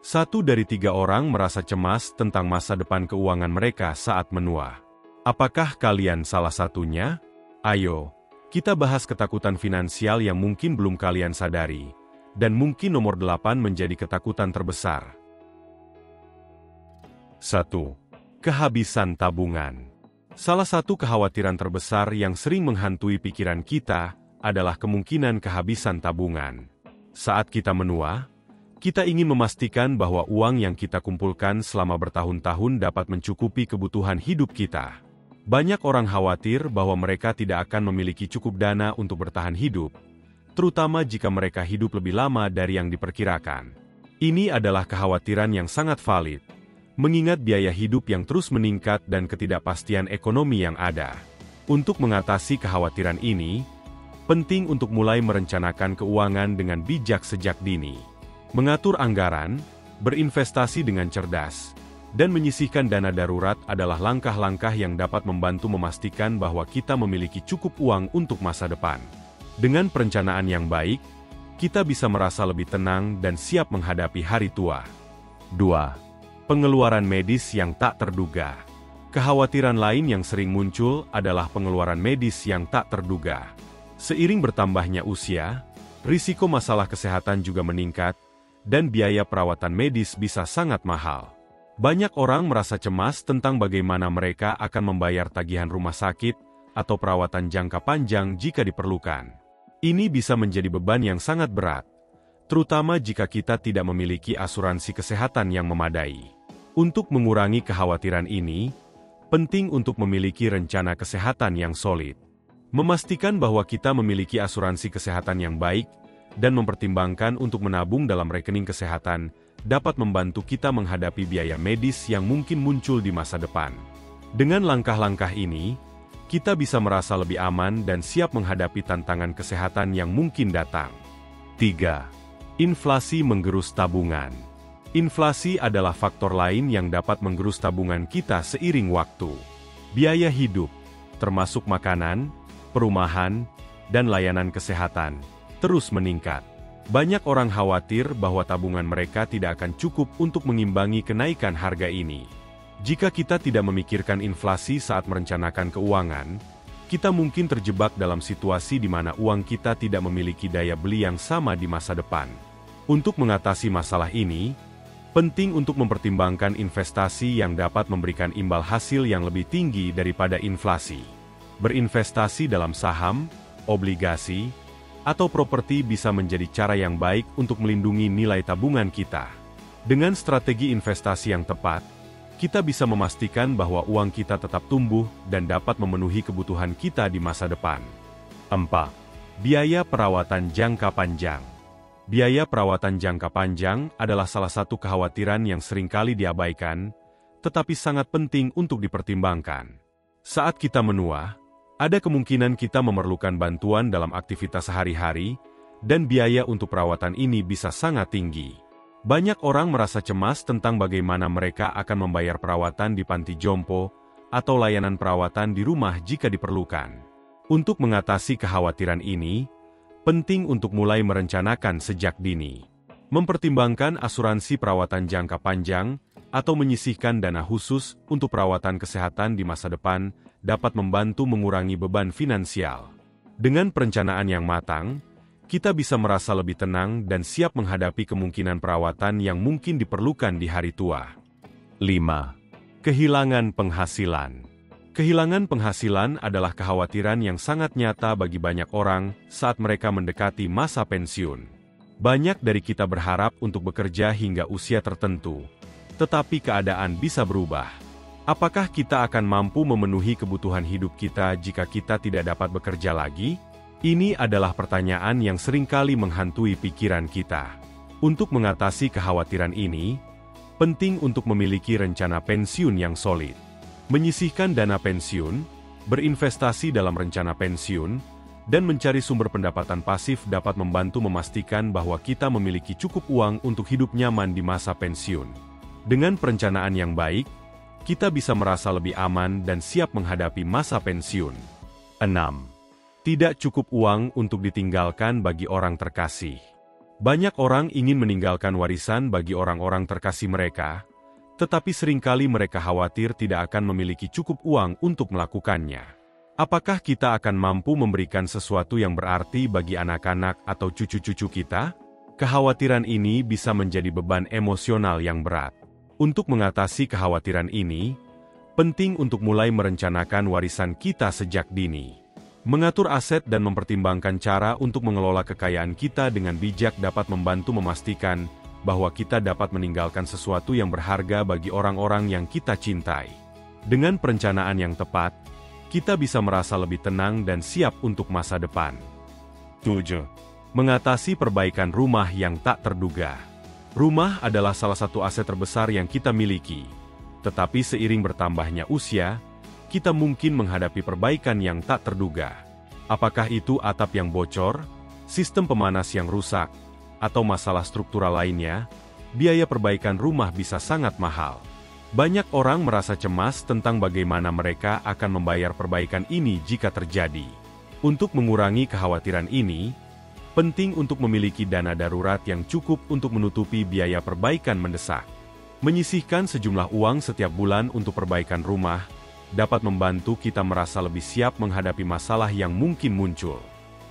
1 dari 3 orang merasa cemas tentang masa depan keuangan mereka saat menua. Apakah kalian salah satunya? Ayo, kita bahas ketakutan finansial yang mungkin belum kalian sadari, dan mungkin nomor 8 menjadi ketakutan terbesar. 1. Kehabisan tabungan. Salah satu kekhawatiran terbesar yang sering menghantui pikiran kita adalah kemungkinan kehabisan tabungan. Saat kita menua, kita ingin memastikan bahwa uang yang kita kumpulkan selama bertahun-tahun dapat mencukupi kebutuhan hidup kita. Banyak orang khawatir bahwa mereka tidak akan memiliki cukup dana untuk bertahan hidup, terutama jika mereka hidup lebih lama dari yang diperkirakan. Ini adalah kekhawatiran yang sangat valid, mengingat biaya hidup yang terus meningkat dan ketidakpastian ekonomi yang ada. Untuk mengatasi kekhawatiran ini, penting untuk mulai merencanakan keuangan dengan bijak sejak dini. Mengatur anggaran, berinvestasi dengan cerdas, dan menyisihkan dana darurat adalah langkah-langkah yang dapat membantu memastikan bahwa kita memiliki cukup uang untuk masa depan. Dengan perencanaan yang baik, kita bisa merasa lebih tenang dan siap menghadapi hari tua. 2. Pengeluaran medis yang tak terduga. Kekhawatiran lain yang sering muncul adalah pengeluaran medis yang tak terduga. Seiring bertambahnya usia, risiko masalah kesehatan juga meningkat, dan biaya perawatan medis bisa sangat mahal. Banyak orang merasa cemas tentang bagaimana mereka akan membayar tagihan rumah sakit atau perawatan jangka panjang jika diperlukan. Ini bisa menjadi beban yang sangat berat, terutama jika kita tidak memiliki asuransi kesehatan yang memadai. Untuk mengurangi kekhawatiran ini, penting untuk memiliki rencana kesehatan yang solid. Memastikan bahwa kita memiliki asuransi kesehatan yang baik dan mempertimbangkan untuk menabung dalam rekening kesehatan dapat membantu kita menghadapi biaya medis yang mungkin muncul di masa depan. Dengan langkah-langkah ini, kita bisa merasa lebih aman dan siap menghadapi tantangan kesehatan yang mungkin datang. 3. Inflasi menggerus tabungan. Inflasi adalah faktor lain yang dapat menggerus tabungan kita seiring waktu. Biaya hidup, termasuk makanan, perumahan, dan layanan kesehatan, terus meningkat. Banyak orang khawatir bahwa tabungan mereka tidak akan cukup untuk mengimbangi kenaikan harga ini. Jika kita tidak memikirkan inflasi saat merencanakan keuangan, kita mungkin terjebak dalam situasi di mana uang kita tidak memiliki daya beli yang sama di masa depan. Untuk mengatasi masalah ini, penting untuk mempertimbangkan investasi yang dapat memberikan imbal hasil yang lebih tinggi daripada inflasi. Berinvestasi dalam saham, obligasi, atau properti bisa menjadi cara yang baik untuk melindungi nilai tabungan kita. Dengan strategi investasi yang tepat, kita bisa memastikan bahwa uang kita tetap tumbuh dan dapat memenuhi kebutuhan kita di masa depan. 4. Biaya perawatan jangka panjang. Biaya perawatan jangka panjang adalah salah satu kekhawatiran yang seringkali diabaikan, tetapi sangat penting untuk dipertimbangkan. Saat kita menua, ada kemungkinan kita memerlukan bantuan dalam aktivitas sehari-hari, dan biaya untuk perawatan ini bisa sangat tinggi. Banyak orang merasa cemas tentang bagaimana mereka akan membayar perawatan di panti jompo atau layanan perawatan di rumah jika diperlukan. Untuk mengatasi kekhawatiran ini, penting untuk mulai merencanakan sejak dini. Mempertimbangkan asuransi perawatan jangka panjang atau menyisihkan dana khusus untuk perawatan kesehatan di masa depan dapat membantu mengurangi beban finansial. Dengan perencanaan yang matang, kita bisa merasa lebih tenang dan siap menghadapi kemungkinan perawatan yang mungkin diperlukan di hari tua. 5. Kehilangan penghasilan. Kehilangan penghasilan adalah kekhawatiran yang sangat nyata bagi banyak orang saat mereka mendekati masa pensiun. Banyak dari kita berharap untuk bekerja hingga usia tertentu, tetapi keadaan bisa berubah. Apakah kita akan mampu memenuhi kebutuhan hidup kita jika kita tidak dapat bekerja lagi? Ini adalah pertanyaan yang seringkali menghantui pikiran kita. Untuk mengatasi kekhawatiran ini, penting untuk memiliki rencana pensiun yang solid. Menyisihkan dana pensiun, berinvestasi dalam rencana pensiun, dan mencari sumber pendapatan pasif dapat membantu memastikan bahwa kita memiliki cukup uang untuk hidup nyaman di masa pensiun. Dengan perencanaan yang baik, kita bisa merasa lebih aman dan siap menghadapi masa pensiun. 6. Tidak cukup uang untuk ditinggalkan bagi orang terkasih. Banyak orang ingin meninggalkan warisan bagi orang-orang terkasih mereka, tetapi seringkali mereka khawatir tidak akan memiliki cukup uang untuk melakukannya. Apakah kita akan mampu memberikan sesuatu yang berarti bagi anak-anak atau cucu-cucu kita? Kekhawatiran ini bisa menjadi beban emosional yang berat. Untuk mengatasi kekhawatiran ini, penting untuk mulai merencanakan warisan kita sejak dini. Mengatur aset dan mempertimbangkan cara untuk mengelola kekayaan kita dengan bijak dapat membantu memastikan bahwa kita dapat meninggalkan sesuatu yang berharga bagi orang-orang yang kita cintai. Dengan perencanaan yang tepat, kita bisa merasa lebih tenang dan siap untuk masa depan. 7. Mengatasi perbaikan rumah yang tak terduga. Rumah adalah salah satu aset terbesar yang kita miliki, tetapi seiring bertambahnya usia, kita mungkin menghadapi perbaikan yang tak terduga. Apakah itu atap yang bocor, sistem pemanas yang rusak, atau masalah struktural lainnya? Biaya perbaikan rumah bisa sangat mahal. Banyak orang merasa cemas tentang bagaimana mereka akan membayar perbaikan ini jika terjadi. Untuk mengurangi kekhawatiran ini, penting untuk memiliki dana darurat yang cukup untuk menutupi biaya perbaikan mendesak. Menyisihkan sejumlah uang setiap bulan untuk perbaikan rumah dapat membantu kita merasa lebih siap menghadapi masalah yang mungkin muncul.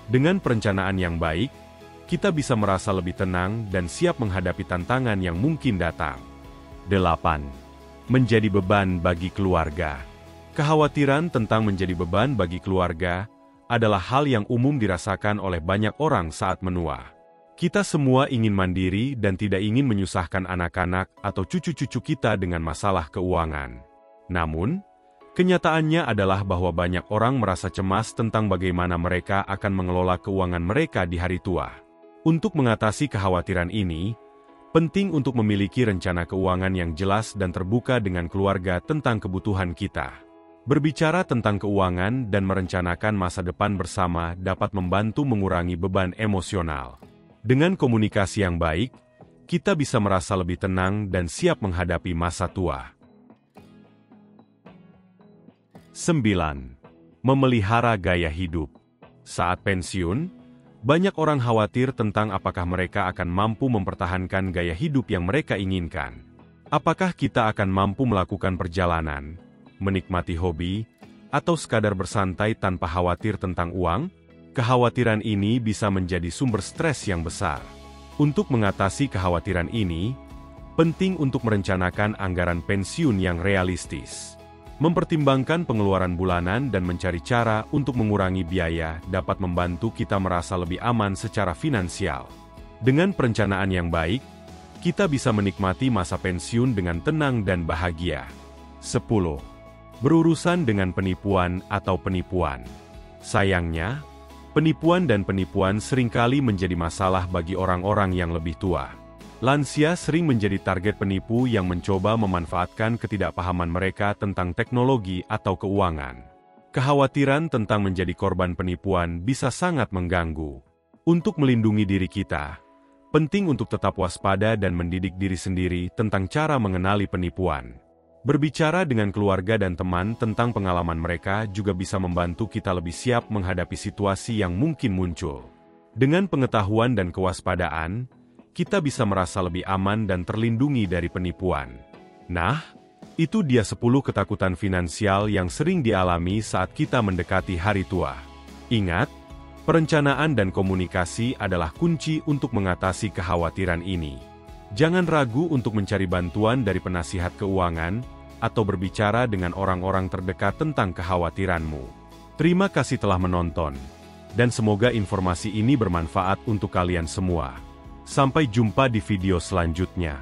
Dengan perencanaan yang baik, kita bisa merasa lebih tenang dan siap menghadapi tantangan yang mungkin datang. 8. Menjadi beban bagi keluarga. Kekhawatiran tentang menjadi beban bagi keluarga adalah hal yang umum dirasakan oleh banyak orang saat menua. Kita semua ingin mandiri dan tidak ingin menyusahkan anak-anak atau cucu-cucu kita dengan masalah keuangan. Namun, kenyataannya adalah bahwa banyak orang merasa cemas tentang bagaimana mereka akan mengelola keuangan mereka di hari tua. Untuk mengatasi kekhawatiran ini, penting untuk memiliki rencana keuangan yang jelas dan terbuka dengan keluarga tentang kebutuhan kita. Berbicara tentang keuangan dan merencanakan masa depan bersama dapat membantu mengurangi beban emosional. Dengan komunikasi yang baik, kita bisa merasa lebih tenang dan siap menghadapi masa tua. 9. Memelihara gaya hidup. Saat pensiun, banyak orang khawatir tentang apakah mereka akan mampu mempertahankan gaya hidup yang mereka inginkan. Apakah kita akan mampu melakukan perjalanan, menikmati hobi, atau sekadar bersantai tanpa khawatir tentang uang? Kekhawatiran ini bisa menjadi sumber stres yang besar. Untuk mengatasi kekhawatiran ini, penting untuk merencanakan anggaran pensiun yang realistis. Mempertimbangkan pengeluaran bulanan dan mencari cara untuk mengurangi biaya dapat membantu kita merasa lebih aman secara finansial. Dengan perencanaan yang baik, kita bisa menikmati masa pensiun dengan tenang dan bahagia. 10. Berurusan dengan penipuan atau penipuan. Sayangnya, penipuan dan penipuan seringkali menjadi masalah bagi orang-orang yang lebih tua. Lansia sering menjadi target penipu yang mencoba memanfaatkan ketidakpahaman mereka tentang teknologi atau keuangan. Kekhawatiran tentang menjadi korban penipuan bisa sangat mengganggu. Untuk melindungi diri kita, penting untuk tetap waspada dan mendidik diri sendiri tentang cara mengenali penipuan. Berbicara dengan keluarga dan teman tentang pengalaman mereka juga bisa membantu kita lebih siap menghadapi situasi yang mungkin muncul. Dengan pengetahuan dan kewaspadaan, kita bisa merasa lebih aman dan terlindungi dari penipuan. Nah, itu dia 10 ketakutan finansial yang sering dialami saat kita mendekati hari tua. Ingat, perencanaan dan komunikasi adalah kunci untuk mengatasi kekhawatiran ini. Jangan ragu untuk mencari bantuan dari penasihat keuangan atau berbicara dengan orang-orang terdekat tentang kekhawatiranmu. Terima kasih telah menonton, dan semoga informasi ini bermanfaat untuk kalian semua. Sampai jumpa di video selanjutnya.